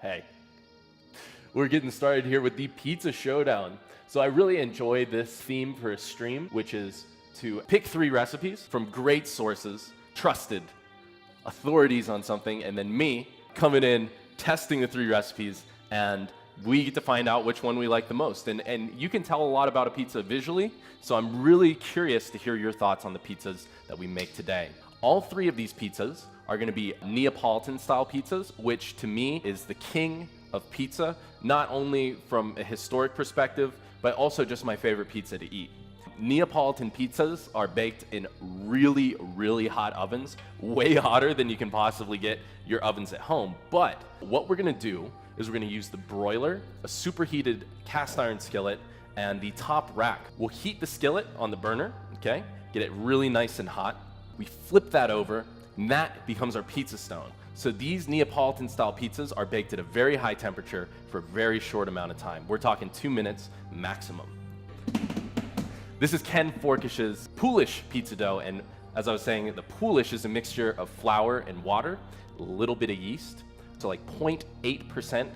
Hey, we're getting started here with the Pizza Showdown. So I really enjoy this theme for a stream, which is to pick 3 recipes from great sources, trusted authorities on something, and then me coming in, testing the 3 recipes, and we get to find out which one we like the most. And you can tell a lot about a pizza visually, so I'm really curious to hear your thoughts on the pizzas that we make today. All 3 of these pizzas are gonna be Neapolitan style pizzas, which to me is the king of pizza, not only from a historic perspective, but also just my favorite pizza to eat. Neapolitan pizzas are baked in really, really hot ovens, way hotter than you can possibly get your ovens at home. But what we're gonna do is we're gonna use the broiler, a superheated cast iron skillet, and the top rack. We'll heat the skillet on the burner, okay? Get it really nice and hot. We flip that over, and that becomes our pizza stone. So these Neapolitan style pizzas are baked at a very high temperature for a very short amount of time. We're talking 2 minutes maximum. This is Ken Forkish's Polish pizza dough, and as I was saying, the Polish is a mixture of flour and water, a little bit of yeast, so like 0.8%.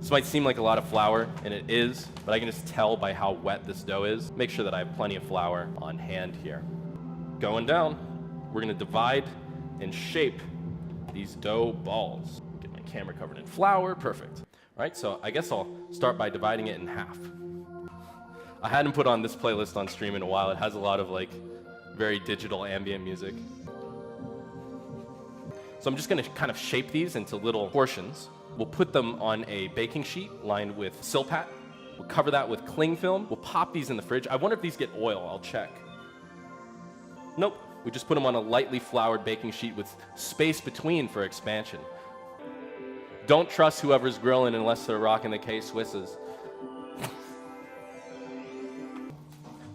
This might seem like a lot of flour, and it is, but I can just tell by how wet this dough is. Make sure that I have plenty of flour on hand here. Going down, we're gonna divide and shape these dough balls. Get my camera covered in flour, perfect. All right, so I guess I'll start by dividing it in half. I hadn't put on this playlist on stream in a while. It has a lot of like very digital ambient music. So I'm just gonna kind of shape these into little portions. We'll put them on a baking sheet lined with silpat. We'll cover that with cling film. We'll pop these in the fridge. I wonder if these get oil, I'll check. Nope, we just put them on a lightly floured baking sheet with space between for expansion. Don't trust whoever's grilling unless they're rocking the K-Swisses.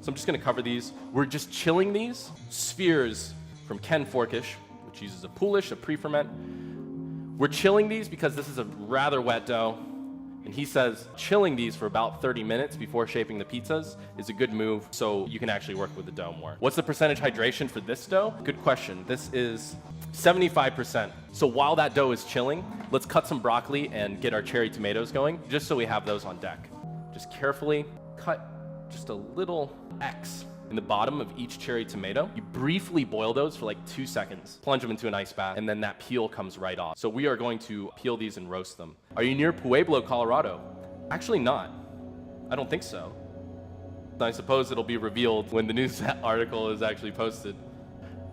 So I'm just gonna cover these. We're just chilling these. Spheres from Ken Forkish, which uses a Polish, a pre-ferment. We're chilling these because this is a rather wet dough, and he says chilling these for about 30 minutes before shaping the pizzas is a good move so you can actually work with the dough more. What's the percentage hydration for this dough? Good question. This is 75%. So while that dough is chilling, let's cut some broccoli and get our cherry tomatoes going, just so we have those on deck. Just carefully cut just a little X in the bottom of each cherry tomato. You briefly boil those for like 2 seconds, plunge them into an ice bath, and then that peel comes right off. So we are going to peel these and roast them. Are you near Pueblo, Colorado? Actually not. I don't think so. I suppose it'll be revealed when the news article is actually posted.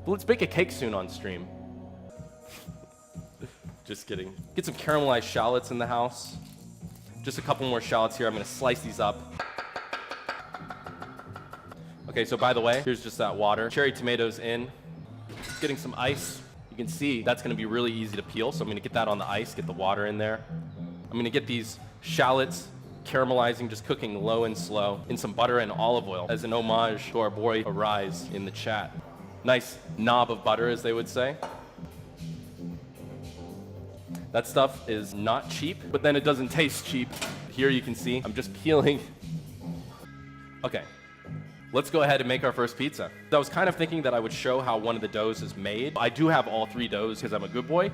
But let's bake a cake soon on stream. Just kidding. Get some caramelized shallots in the house. Just a couple more shallots here. I'm gonna slice these up. Okay, so by the way, here's just that water. Cherry tomatoes in. Getting some ice. You can see that's gonna be really easy to peel, so I'm gonna get that on the ice, get the water in there. I'm gonna get these shallots caramelizing, just cooking low and slow in some butter and olive oil as an homage to our boy Arise in the chat. Nice knob of butter, as they would say. That stuff is not cheap, but then it doesn't taste cheap. Here you can see, I'm just peeling. Okay. Let's go ahead and make our first pizza. I was kind of thinking that I would show how one of the doughs is made. I do have all 3 doughs because I'm a good boy.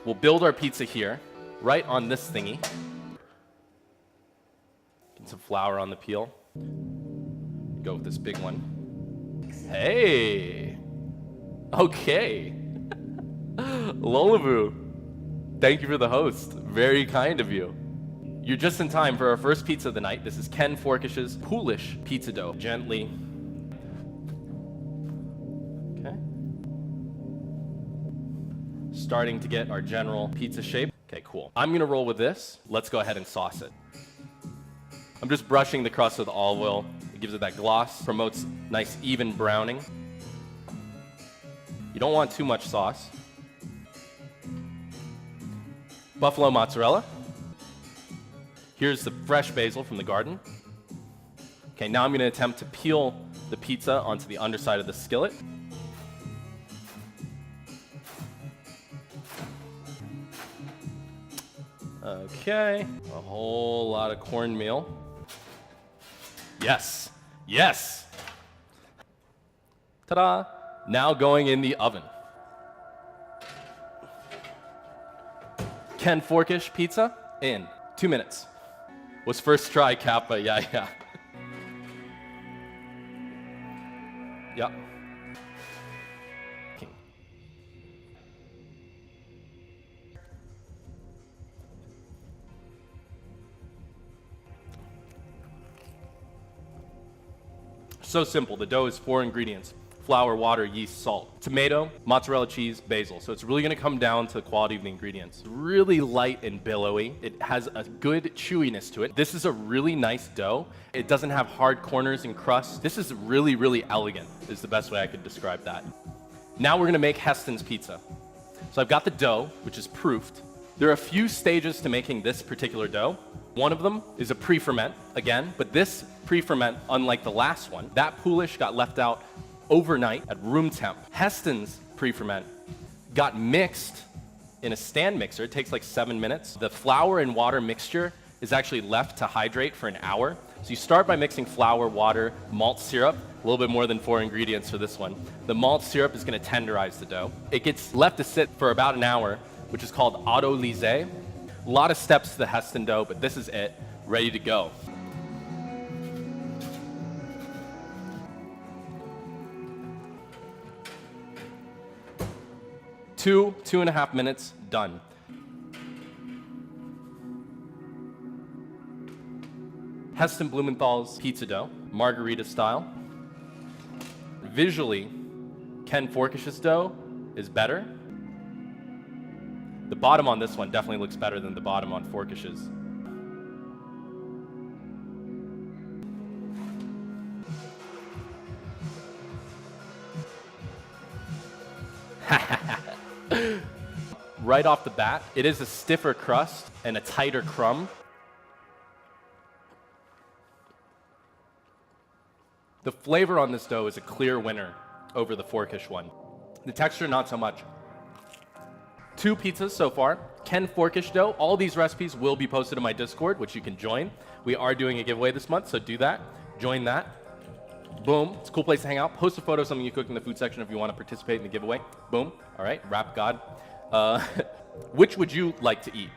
We'll build our pizza here, right on this thingy. Get some flour on the peel. Go with this big one. Hey, okay. Lolavu, thank you for the host. Very kind of you. You're just in time for our first pizza of the night. This is Ken Forkish's Polish pizza dough. Gently. Okay. Starting to get our general pizza shape. Okay, cool. I'm gonna roll with this. Let's go ahead and sauce it. I'm just brushing the crust with olive oil. It gives it that gloss, promotes nice even browning. You don't want too much sauce. Buffalo mozzarella. Here's the fresh basil from the garden. Okay, now I'm gonna attempt to peel the pizza onto the underside of the skillet. Okay, a whole lot of cornmeal. Yes, yes. Ta-da! Now going in the oven. Ken Forkish Pizza in 2 minutes. Was first try Kappa, yeah. Yep. So simple. The dough is 4 ingredients: flour, water, yeast, salt, tomato, mozzarella cheese, basil. So it's really going to come down to the quality of the ingredients. Really light and billowy. It has a good chewiness to it. This is a really nice dough. It doesn't have hard corners and crust. This is really, really elegant, is the best way I could describe that. Now we're going to make Hessons Pizza. So I've got the dough, which is proofed. There are a few stages to making this particular dough. One of them is a pre-ferment, again, but this pre-ferment, unlike the last one, that poolish got left out overnight at room temp. Hessons pre-ferment got mixed in a stand mixer. It takes like 7 minutes. The flour and water mixture is actually left to hydrate for an hour. So you start by mixing flour, water, malt syrup, a little bit more than 4 ingredients for this one. The malt syrup is going to tenderize the dough. It gets left to sit for about an hour, which is called autolyse. A lot of steps to the Heston dough, but this is it, ready to go. Two and a half minutes, done. Heston Blumenthal's pizza dough, margarita style. Visually, Ken Forkish's dough is better. The bottom on this one definitely looks better than the bottom on Forkish's. Right off the bat, it is a stiffer crust and a tighter crumb. The flavor on this dough is a clear winner over the Forkish one. The texture, not so much. 2 pizzas so far. Ken Forkish dough. All these recipes will be posted in my Discord, which you can join. We are doing a giveaway this month, so do that. Join that. Boom. It's a cool place to hang out. Post a photo of something you cook in the food section if you want to participate in the giveaway. Boom. All right. Rap God. Which would you like to eat?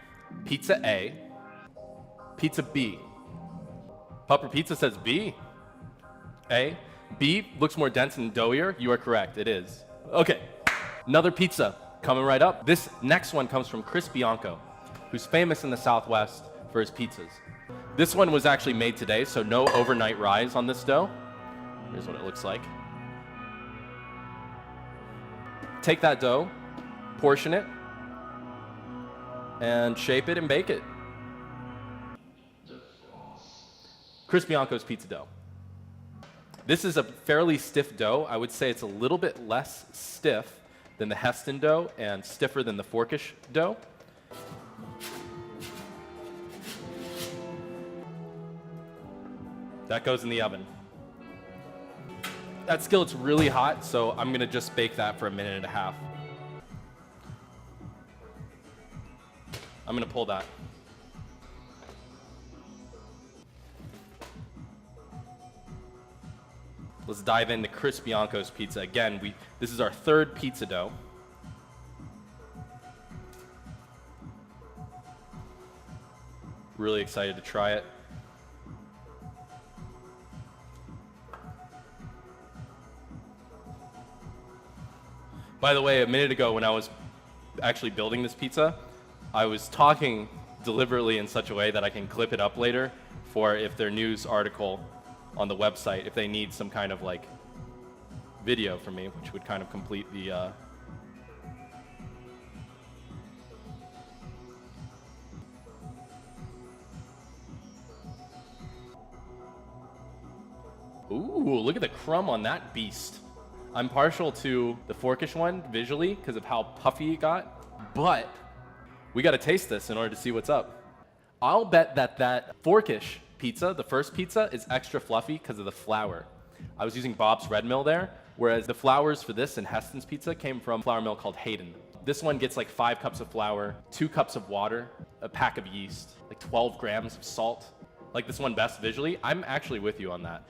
Pizza A, pizza B. Pupper Pizza says B. A. B looks more dense and doughier. You are correct. It is. Okay. Another pizza coming right up. This next one comes from Bianco, who's famous in the Southwest for his pizzas. This one was actually made today, so no overnight rise on this dough. Here's what it looks like. Take that dough, portion it, and shape it and bake it. Bianco's pizza dough. This is a fairly stiff dough. I would say it's a little bit less stiff than the Heston dough and stiffer than the Forkish dough. That goes in the oven. That skillet's really hot, so I'm gonna just bake that for 1.5 minutes. I'm gonna pull that. Let's dive into Bianco's pizza. Again, this is our 3rd pizza dough. Really excited to try it. By the way, a minute ago when I was actually building this pizza, I was talking deliberately in such a way that I can clip it up later for if their news article on the website, if they need some kind of like video from me, which would kind of complete the Ooh, look at the crumb on that beast. I'm partial to the Forkish one visually because of how puffy it got, but we got to taste this in order to see what's up. I'll bet that Forkish pizza, the first pizza, is extra fluffy because of the flour. I was using Bob's Red Mill there, whereas the flours for this and Heston's Pizza came from a flour mill called Hayden. This one gets like 5 cups of flour, 2 cups of water, a pack of yeast, like 12 grams of salt. Like this one best visually. I'm actually with you on that.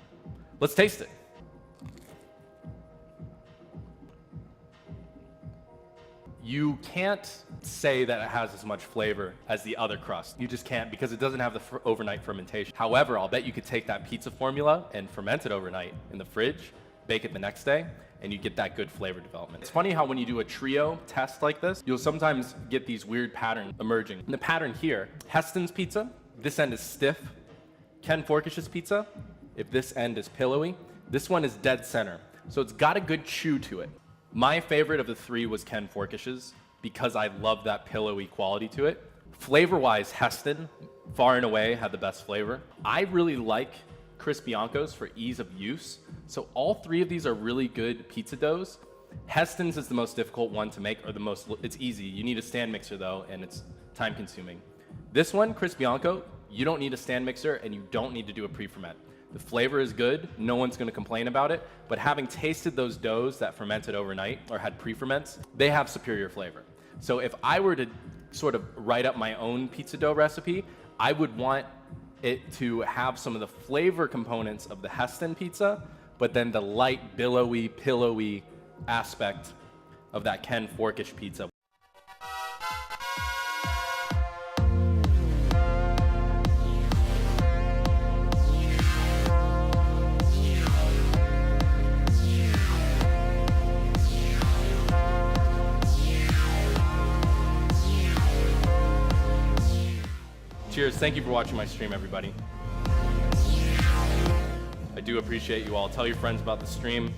Let's taste it. You can't say that it has as much flavor as the other crust. You just can't, because it doesn't have the overnight fermentation. However, I'll bet you could take that pizza formula and ferment it overnight in the fridge, bake it the next day, and you get that good flavor development. It's funny how when you do a trio test like this, you'll sometimes get these weird patterns emerging. And the pattern here, Hessons Pizza, this end is stiff. Ken Forkish's pizza, if this end is pillowy, this one is dead center. So it's got a good chew to it. My favorite of the 3 was Ken Forkish's because I love that pillowy quality to it. Flavor-wise, Heston, far and away, had the best flavor. I really like Bianco's for ease of use. So all 3 of these are really good pizza doughs. Heston's is the most difficult one to make, or it's easy. You need a stand mixer though, and it's time consuming. This one, Bianco, you don't need a stand mixer and you don't need to do a pre-ferment. The flavor is good, no one's gonna complain about it, but having tasted those doughs that fermented overnight or had pre-ferments, they have superior flavor. So if I were to sort of write up my own pizza dough recipe, I would want it to have some of the flavor components of the Heston pizza, but then the light, billowy, pillowy aspect of that Ken Forkish pizza. Cheers. Thank you for watching my stream, everybody. I do appreciate you all. Tell your friends about the stream.